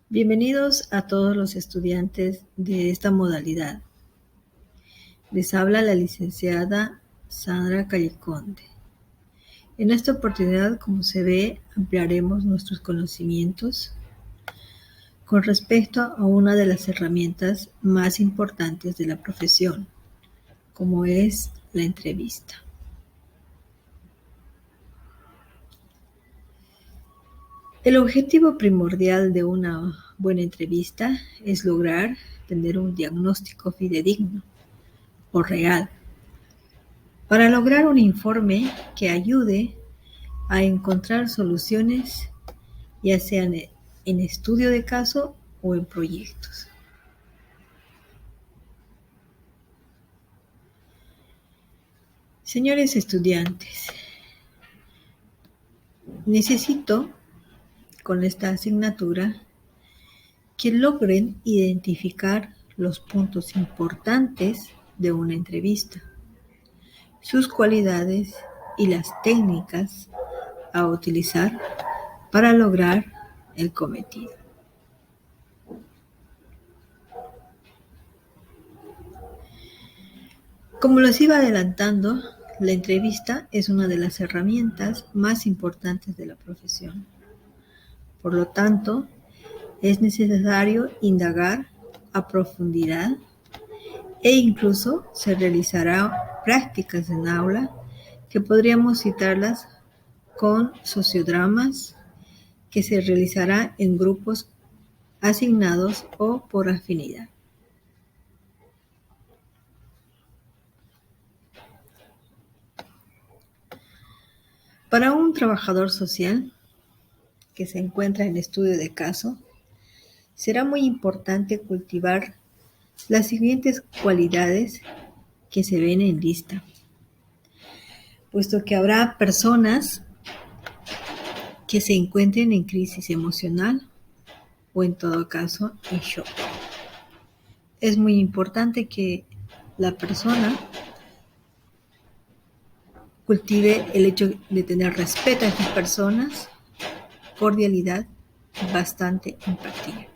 Bienvenidos a todos los estudiantes de esta modalidad. Les habla la licenciada Sandra Calleconde. En esta oportunidad, como se ve, ampliaremos nuestros conocimientos con respecto a una de las herramientas más importantes de la profesión, como es la entrevista. El objetivo primordial de una buena entrevista es lograr tener un diagnóstico fidedigno o real, para lograr un informe que ayude a encontrar soluciones, ya sean en estudio de caso o en proyectos. Señores estudiantes, necesito con esta asignatura que logren identificar los puntos importantes de una entrevista, sus cualidades y las técnicas a utilizar para lograr el cometido. Como los iba adelantando, la entrevista es una de las herramientas más importantes de la profesión. Por lo tanto, es necesario indagar a profundidad e incluso se realizará prácticas en aula que podríamos citarlas con sociodramas que se realizará en grupos asignados o por afinidad. Para un trabajador social que se encuentra en estudio de caso, será muy importante cultivar las siguientes cualidades que se ven en lista, puesto que habrá personas que se encuentren en crisis emocional o en todo caso en shock. Es muy importante que la persona cultive el hecho de tener respeto a estas personas, cordialidad y bastante empatía.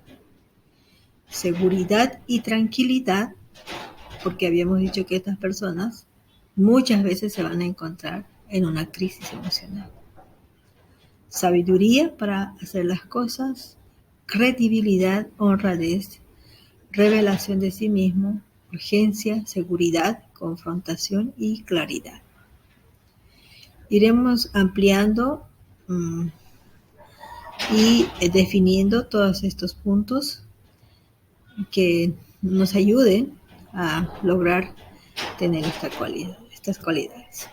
Seguridad y tranquilidad, porque habíamos dicho que estas personas muchas veces se van a encontrar en una crisis emocional. Sabiduría para hacer las cosas, credibilidad, honradez, revelación de sí mismo, urgencia, seguridad, confrontación y claridad. Iremos ampliando y definiendo todos estos puntos que nos ayuden a lograr tener estas cualidades.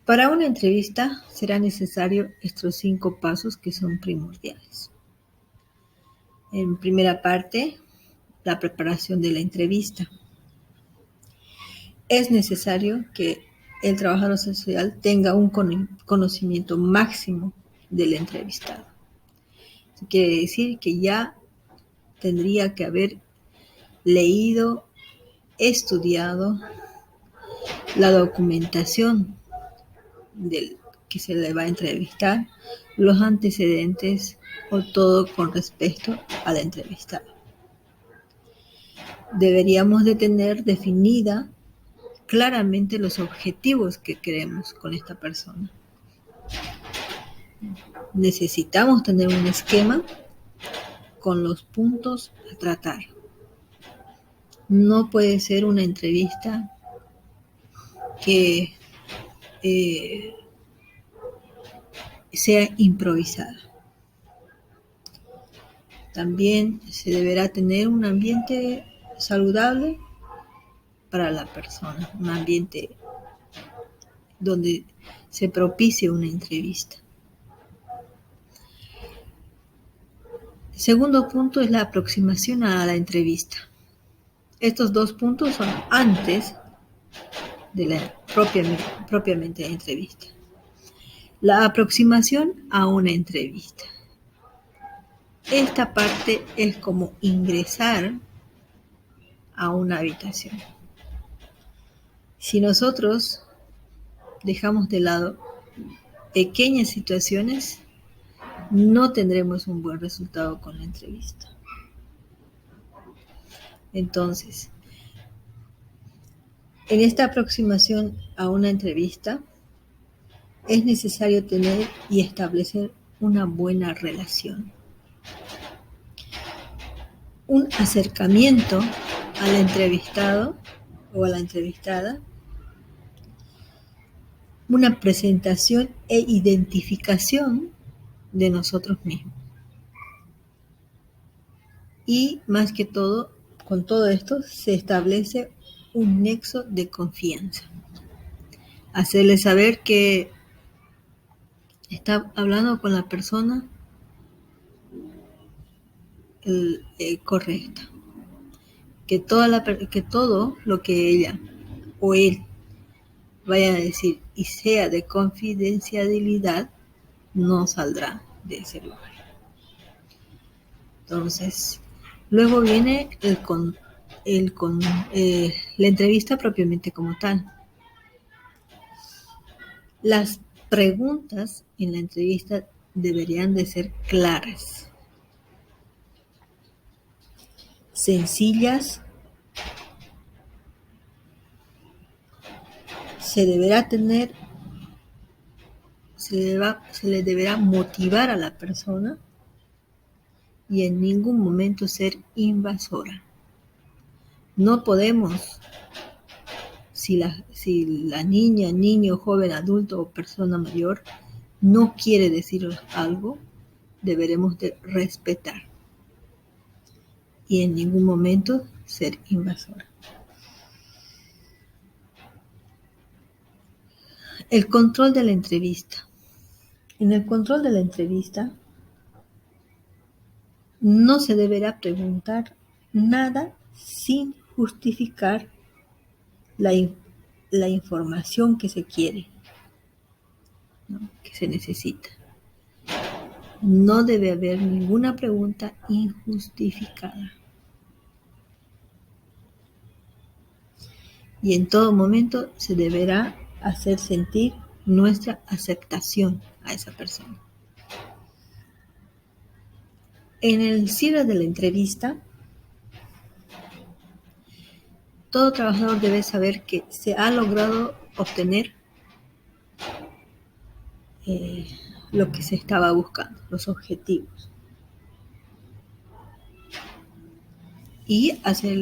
Para una entrevista será necesario estos 5 pasos que son primordiales. En primera parte, la preparación de la entrevista. Es necesario que el trabajador social tenga un conocimiento máximo del entrevistado. Eso quiere decir que ya tendría que haber leído, estudiado la documentación del que se le va a entrevistar, los antecedentes o todo con respecto al entrevistado. Deberíamos de tener definida claramente los objetivos que queremos con esta persona. Necesitamos tener un esquema con los puntos a tratar. No puede ser una entrevista que sea improvisada. También se deberá tener un ambiente saludable para la persona, un ambiente donde se propicie una entrevista. El segundo punto es la aproximación a la entrevista. Estos 2 puntos son antes de la propiamente entrevista. La aproximación a una entrevista. Esta parte es como ingresar a una habitación. Si nosotros dejamos de lado pequeñas situaciones, no tendremos un buen resultado con la entrevista. Entonces, en esta aproximación a una entrevista, es necesario tener y establecer una buena relación. Un acercamiento al entrevistado o a la entrevistada, una presentación e identificación de nosotros mismos. Y más que todo, con todo esto se establece un nexo de confianza. Hacerle saber que está hablando con la persona correcta. Que todo lo que ella o él vaya a decir y sea de confidencialidad no saldrá de ese lugar. Entonces, luego viene la entrevista propiamente como tal. Las preguntas en la entrevista deberían de ser claras, sencillas. Se le deberá motivar a la persona y en ningún momento ser invasora. No podemos, si la niña, niño, joven, adulto o persona mayor no quiere decir algo, deberemos de respetar y en ningún momento ser invasora. El control de la entrevista. En el control de la entrevista no se deberá preguntar nada sin justificar la información que se quiere, ¿no? Que se necesita. No debe haber ninguna pregunta injustificada. Y en todo momento se deberá hacer sentir nuestra aceptación a esa persona. En el cierre de la entrevista, todo trabajador debe saber que se ha logrado obtener lo que se estaba buscando, los objetivos. Y hacer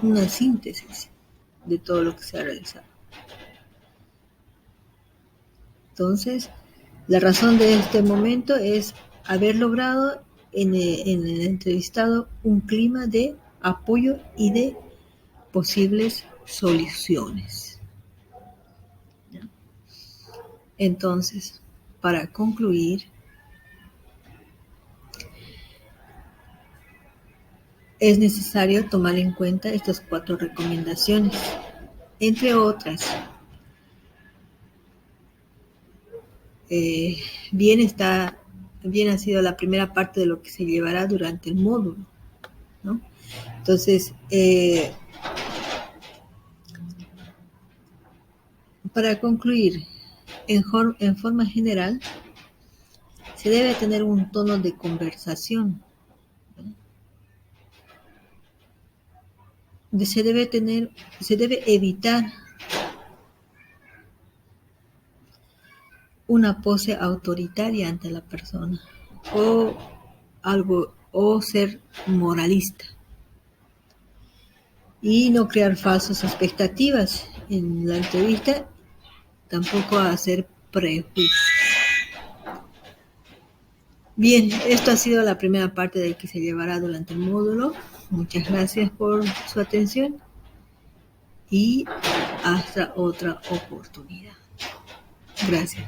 una síntesis de todo lo que se ha realizado. Entonces, la razón de este momento es haber logrado en el entrevistado un clima de apoyo y de posibles soluciones. Entonces, para concluir, es necesario tomar en cuenta estas 4 recomendaciones, entre otras. Bien ha sido la primera parte de lo que se llevará durante el módulo, ¿no? Entonces, para concluir, en forma general, se debe tener un tono de conversación, ¿no? Se debe evitar una pose autoritaria ante la persona o ser moralista y no crear falsas expectativas en la entrevista, tampoco hacer prejuicios. Bien, esto ha sido la primera parte de que se llevará durante el módulo. Muchas gracias por su atención y hasta otra oportunidad. Gracias.